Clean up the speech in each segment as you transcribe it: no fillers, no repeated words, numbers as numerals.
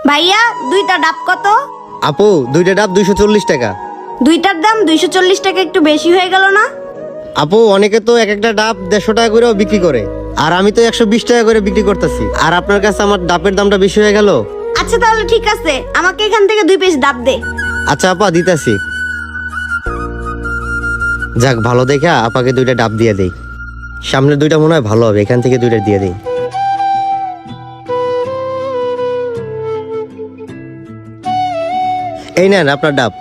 ভাইয়া দুইটা ডাব কত? আপু দুইটা ডাব 240 টাকা। দুইটার দাম 240 টাকা, একটু বেশি হয়ে গেল না? আপু অনেকে তো এক একটা ডাব 150 টাকা করেও বিক্রি করে, আর আমি তো 120 টাকা করে বিক্রি করতেছি, আর আপনার কাছে আমার ডাবের দামটা বেশি হয়ে গেল। আচ্ছা তাহলে ঠিক আছে, আমাকে এখান থেকে 2 পিস ডাব দে। আচ্ছা আপা দিতাছি। যাক ভালো দেখা আপাকে দুইটা ডাব দিয়ে দেই। সামনের দুইটা মনে হয় ভালো হবে, এখান থেকে দুইটা দিয়ে দেই। এই নেন আপনার ডাব।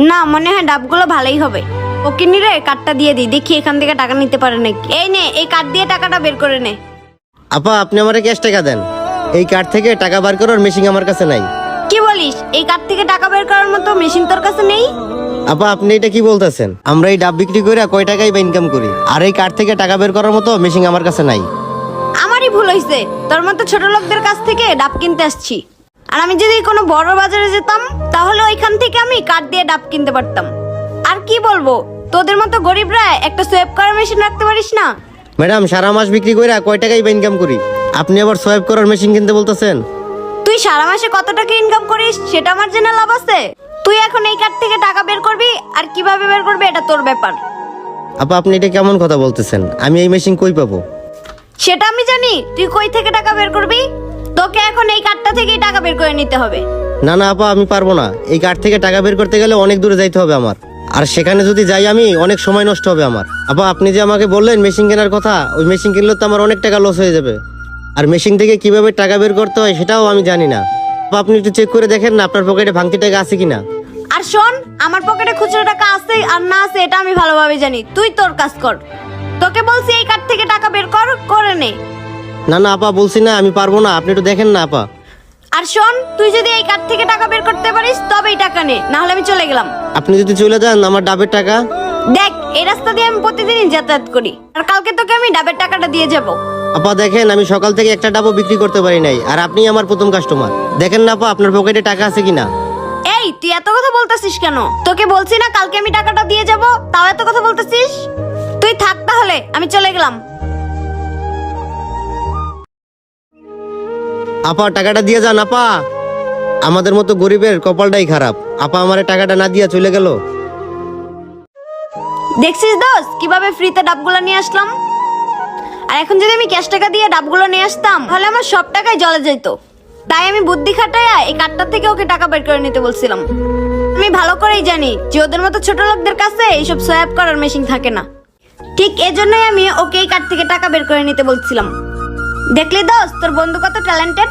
না, মনে হয় ডাবগুলো ভালোই হবে। ওকে নিরে কার্ডটা দিয়ে দিই, দেখি এখান থেকে টাকা নিতে পারে নাকি। এই নে, এই কার্ড দিয়ে টাকাটা বের করে নে। আপা আপনি আমারে ক্যাশ টাকা দেন, এই কার্ড থেকে টাকা বার করার মেশিন আমার কাছে নাই। কি বলিস? এই কার্ড থেকে টাকা বের করার মতো মেশিন তোর কাছে নেই? আপা আপনি এটা কি বলতেছেন? আমরা এই ডাব বিক্রি করে কয় টাকাই বা ইনকাম করি, আর এই কার্ড থেকে টাকা বের করার মতো মেশিন আমার কাছে নাই। আমারই ভুল হয়েছে, তোর মতো ছোট লোকদের কাছ থেকে ডাব কিনতে আসছি। আর আমি যদি কোনো বড় বাজারে যেতাম তাহলে ওইখান থেকে আমি কার্ড দিয়ে ডাব কিনতে পারতাম। আর কি বলবো, তোদের মতো গরিবরা একটা সোয়েব করার মেশিন রাখতে পারিস না? ম্যাডাম সারা মাস বিক্রি করে কয় টাকাই বা ইনকাম করি, আপনি আবার সোয়াইপ করার মেশিন কিনতে বলতেছেন? তুই সারা মাসে কত টাকা ইনকাম করিস সেটা আমার জেনে লাভ আছে? তুই এখন এই কার্ড থেকে টাকা বের করবি, আর কিভাবে বের করবি এটা তোর ব্যাপার। আপা আপনি এটা কেমন কথা বলতেছেন? আমি এই মেশিন কই পাবো? সেটা আমি জানি, তুই কই থেকে টাকা বের করবি? তোকে এখন এই কার্ডটা থেকেই টাকা বের করে নিতে হবে। না না আপা আমি পারবো না, এই কার্ড থেকে টাকা বের করতে গেলে অনেক দূরে যাইতে হবে আমার, আর সেখানে যদি যাই আমি অনেক সময় নষ্ট হবে আমার। আপা আপনি যে আমাকে বললেন মেশিন কেনার কথা, ওই মেশিন কিনলে তো আমার অনেক টাকা লস হয়ে যাবে, আর মেশিন থেকে কিভাবে টাকা বের করতে হয় সেটাও আমি জানি না। আপা আপনি একটু চেক করে দেখেন না আপনার পকেটে ভাঙতি টাকা আছে কিনা। আর শোন, আমার পকেটে খুচরো টাকা আছে আর না আছে এটা আমি ভালোভাবে জানি। তুই তোর কাজ কর, তোকে বলছি এই কার্ড থেকে টাকা বের কর, করে নে। না না আপা বলছি না আমি পারবো না, আপনি একটু দেখেন না আপা। আর শোন, তুই যদি এই কার্ড থেকে টাকা বের করতে পারিস তবেই টাকা নে, না হলে আমি চলে গেলাম। আপনি যদি চলে যান আমার ডাবের টাকা। দেখ, এই রাস্তা দিয়ে আমি প্রতিদিনই যাতায়াত করি, আর কালকে তোকে আমি ডাবের টাকাটা দিয়ে যাব। আপা দেখেন আমি সকাল থেকে একটা ডাবও বিক্রি করতে পারি নাই, আর আপনি আমার প্রথম কাস্টমার। দেখেন না আপা আপনার পকেটে টাকা আছে কিনা। এই তুই এত কথা বলতেছিস কেন? তোকে বলছি না কালকে আমি টাকাটা দিয়ে যাব, তাও এত কথা বলতেছিস? তুই থাক তাহলে, আমি চলে গেলাম। আপা টাকাটা দিয়ে যান আপা, আমাদের মতো গরিবের কপালটাই খারাপ। আপা আমারে টাকাটা না দিয়া চলে গেল। দেখছিস দোস্ত কিভাবে ফ্রিতে ডাবগুলো নিয়ে আসলাম? আর এখন যদি আমি ক্যাশ টাকা দিয়ে ডাবগুলো নিয়ে আসতাম তাহলে আমার সব টাকাই জলে যেত। তাই আমি বুদ্ধি খাটাইয়া এই কার্ডটা থেকে ওকে টাকা বের করে নিতে বলছিলাম। আমি ভালো করেই জানি যে ওদের মতো ছোট লোকদের কাছে এইসব সোয়াইপ করার মেশিন থাকে না। ঠিক এজন্যই আমি ওকে এই কার্ড থেকে টাকা বের করে নিতে বলছিলাম। দেখলি দোস্ত, তোর বন্ধু কত ট্যালেন্টেড।